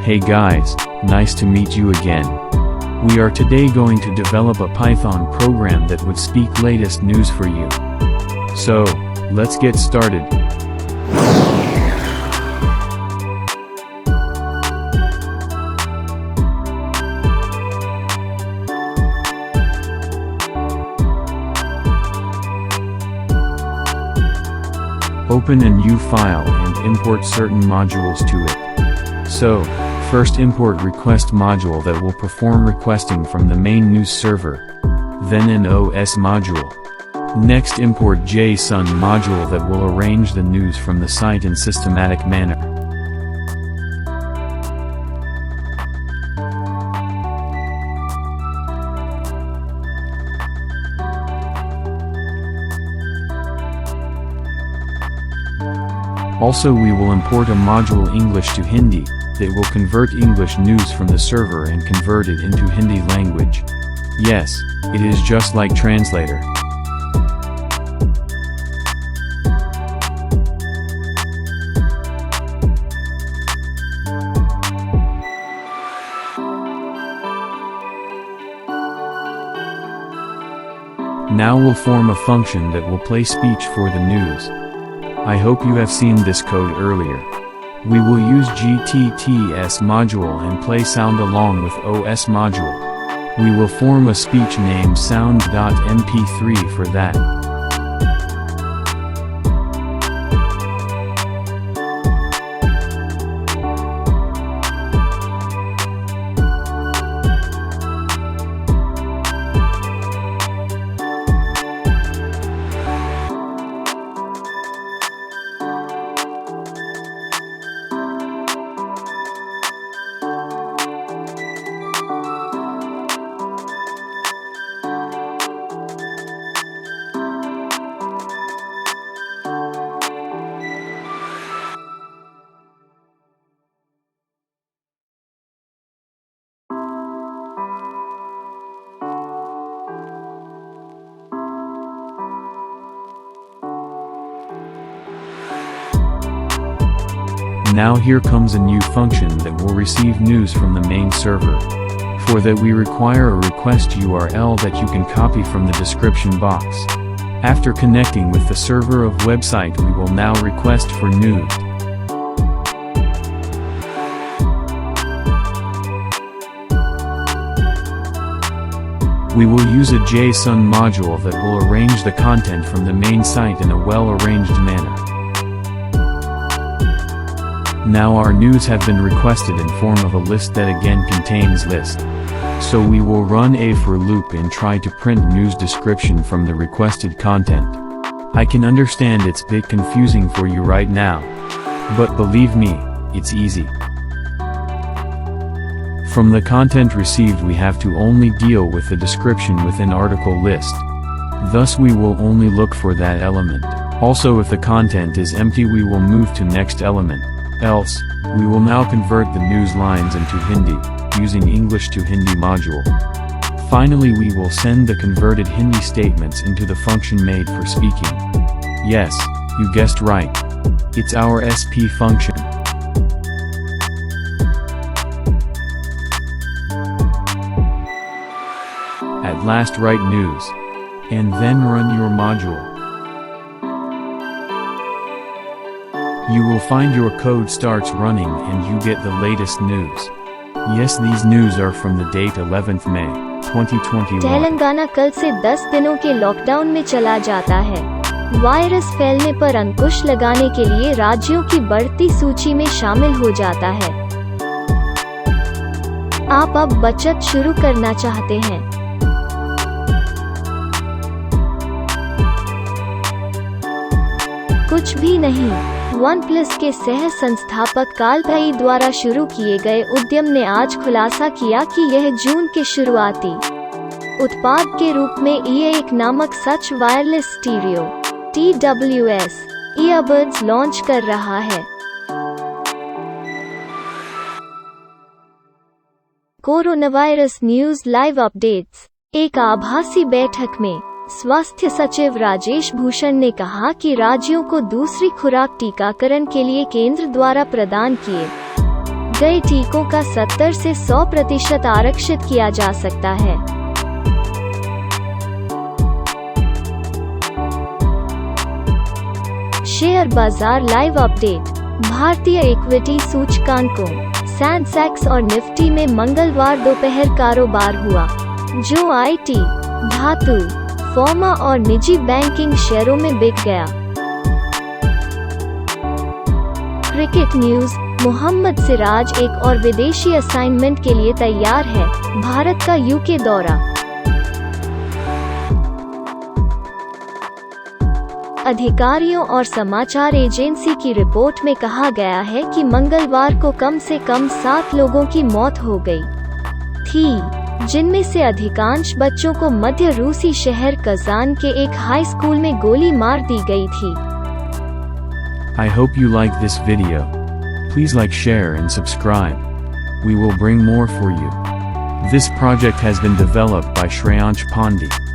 Hey guys, nice to meet you again. We are today going to develop a Python program that would speak latest news for you. So, let's get started. Open a new file and import certain modules to it. So, first import request module that will perform requesting from the main news server. Then an OS module. Next import JSON module that will arrange the news from the site in systematic manner. Also we will import a module English to Hindi, that will convert English news from the server and convert it into Hindi language. Yes, it is just like translator. Now we'll form a function that will play speech for the news. I hope you have seen this code earlier. We will use GTTS module and play sound along with OS module. We will form a speech named sound.mp3 for that. Now here comes a new function that will receive news from the main server. For that we require a request URL that you can copy from the description box. After connecting with the server of website we will now request for news. We will use a JSON module that will arrange the content from the main site in a well-arranged manner. Now our news have been requested in form of a list that again contains list. So we will run a for loop and try to print news description from the requested content. I can understand it's a bit confusing for you right now. But believe me, it's easy. From the content received we have to only deal with the description within article list. Thus we will only look for that element. Also if the content is empty we will move to next element. Else, we will now convert the news lines into Hindi, using English to Hindi module. Finally we will send the converted Hindi statements into the function made for speaking. Yes, you guessed right. It's our SP function. At last write news. And then run your module. You will find your code starts running and you get the latest news. Yes, these news are from the date 11th May, 2021. Telangana कल से 10 दिनों के lockdown में चला जाता है। Virus फैलने पर अंकुश लगाने के लिए राज्यों की बढ़ती सूची में शामिल हो जाता है। आप अब बचत शुरू करना चाहते हैं। कुछ भी नहीं। OnePlus के सह संस्थापक काल भाई द्वारा शुरू किए गए उद्यम ने आज खुलासा किया कि यह जून के शुरुआती उत्पाद के रूप में एक नामक सच wireless stereo TWS earbuds launch कर रहा है। Coronavirus news live updates. एक आभासी बैठक में स्वास्थ्य सचिव राजेश भूषण ने कहा कि राज्यों को दूसरी खुराक टीकाकरण के लिए केंद्र द्वारा प्रदान किए गए टीकों का 70 से 100% आरक्षित किया जा सकता है। शेयर बाजार लाइव अपडेट। भारतीय इक्विटी सूचकांकों सेंसेक्स और निफ्टी में मंगलवार दोपहर कारोबार हुआ, जो आईटी, धातु, फार्मा और निजी बैंकिंग शेयरों में बिक गया। Cricket news. मोहम्मद सिराज एक और विदेशी असाइनमेंट के लिए तैयार है, भारत का यूके दौरा। अधिकारियों और समाचार एजेंसी की रिपोर्ट में कहा गया है कि मंगलवार को कम से कम 7 लोगों की मौत हो गई थी, जिनमें से अधिकांश बच्चों को मध्य रूसी शहर कजान के एक हाई स्कूल में गोली मार दी गई थी। I hope you like this video. Please like, share and subscribe. We will bring more for you. This project has been developed by Shreyansh Pandey.